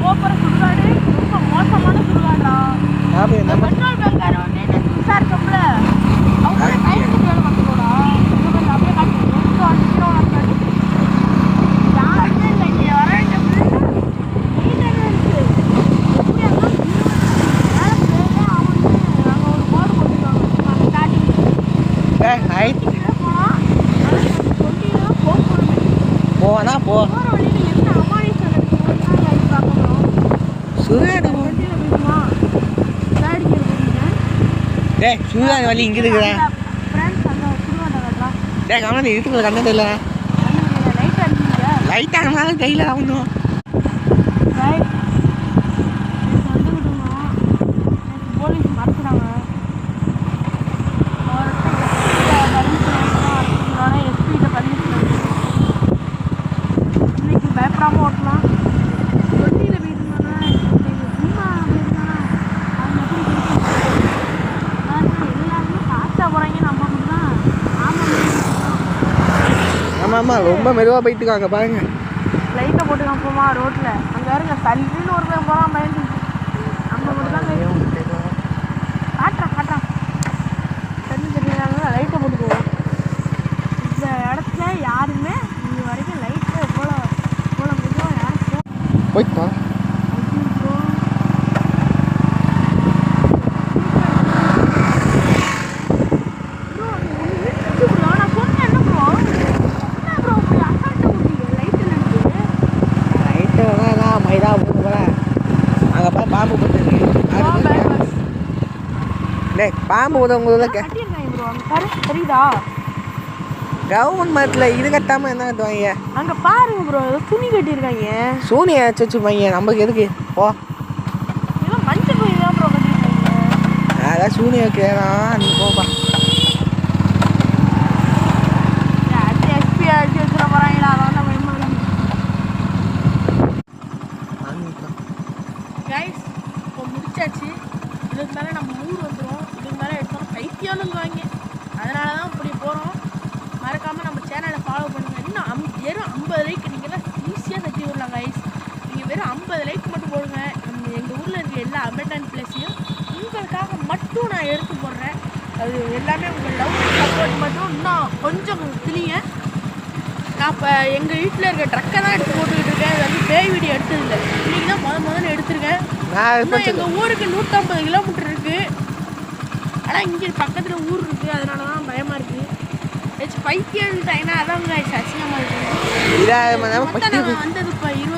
போகிற சுடுகாடு ரொம்ப மோசமான சுடுகாடா. பெட்ரோல் பேங்கார வந்து விசாரிச்சோம்ல அவங்க கைக்கு வேலை பார்க்கணும்டா. அப்படியே காட்டி யாருமே இல்லை இங்கே வர வேண்டிய போனா போ சுடுகாடு டேய் சுடுகாடு வழி இங்கே இருக்குதா டேய் கவனம் இருக்குல்ல கண்ணு இல்லை லைட் ஆனாலும் கையில் ஆகணும் போலீஸ் மறைச்சிடாங்க எஸ்பிகிட்ட பர்மிஷன் இன்னைக்கு பயப்படாமல் ஓட்டலாம். தொட்டியில் போயிருந்தானா சும்மா போயிருந்தானா அவங்க எப்படி எல்லாருமே ஃபாஸ்ட்டாக போகிறாங்க. நம்ம மட்டும் தான் ஆமாம் ரொம்ப மெதுவாக போயிட்டு இருக்காங்க பாருங்க. லைட்டை போட்டு காப்போமா ரோட்டில் அங்கே இருங்க சல்லுன்னு ஒரு பையன் போகிறான் பயந்து நம்ம மட்டும் தான் காட்டுறான் தண்ணி தெரியாத லைட்டை போட்டுக்குவோம். இந்த இடத்துல யாருமே இது வரைக்கும் லைட்டை போல மெதுவாக யாரும் போய்ப்பா பாம்பு பாம்பு உதவுங்க தெரியுதா? கவர்மெண்ட்ல இது கட்டாம என்ன கட்டுவாங்க அங்க பாருங்க ப்ரோ துணி கட்டியிருக்காங்க. சூனியை வச்சு பையன் நமக்கு எதுக்கு போ மஞ்சள் துணி தான் ப்ரோ கட்டியிருக்காங்க. அதான் சூனியை வைக்கிறேன் நீ போப்பா. எஸ்பி அடிச்சு வச்சுட போறாங்களா அதான் கைஸ் இப்போ முடிச்சாச்சு. இதுக்கு மேலே நம்ம ஊர் வந்துடும். இதுக்கு மேலே எடுத்தோம் பைத்தியம்னுவாங்க. அதனால தான் இப்படி போகிறோம். மறக்காமல் நம்ம சேனலை ஃபாலோ பண்ணுங்க. இன்னும் வெறும் 50 லைக் நீங்கள்லாம் ஈஸியாக தட்டி விடலாம் கைஸ். நீங்கள் வெறும் 50 லைக் மட்டும் போடுங்க. எங்கள் ஊரில் இருக்க எல்லா அபண்டன்ட் பிளேஸையும் உங்களுக்காக மட்டும் நான் எடுத்து போடுறேன். அது எல்லாமே உங்கள் லவ் சப்போர்ட் மட்டும் இன்னும் கொஞ்சம் திணிங்க. நான் இப்போ எங்கள் வீட்டில் இருக்க ட்ரக்கை தான் எடுத்து போட்டுக்கிட்டு இருக்கேன். அது வந்து பேய் வீடியோ எடுத்ததில்லை. இன்றைக்கி தான் முதல்ல எடுத்திருக்கேன். இன்னும் எங்கள் ஊருக்கு 150 கிலோமீட்டர் இருக்குது. ஆனால் இங்கே பக்கத்தில் ஊர் இருக்குது. அதனால தான் பயமாக இருக்குது. ஏதாச்சும் பைத்தியம் டைனா அதான் அசிங்கமாக இருக்குது. நாங்கள் வந்தது இப்போ 20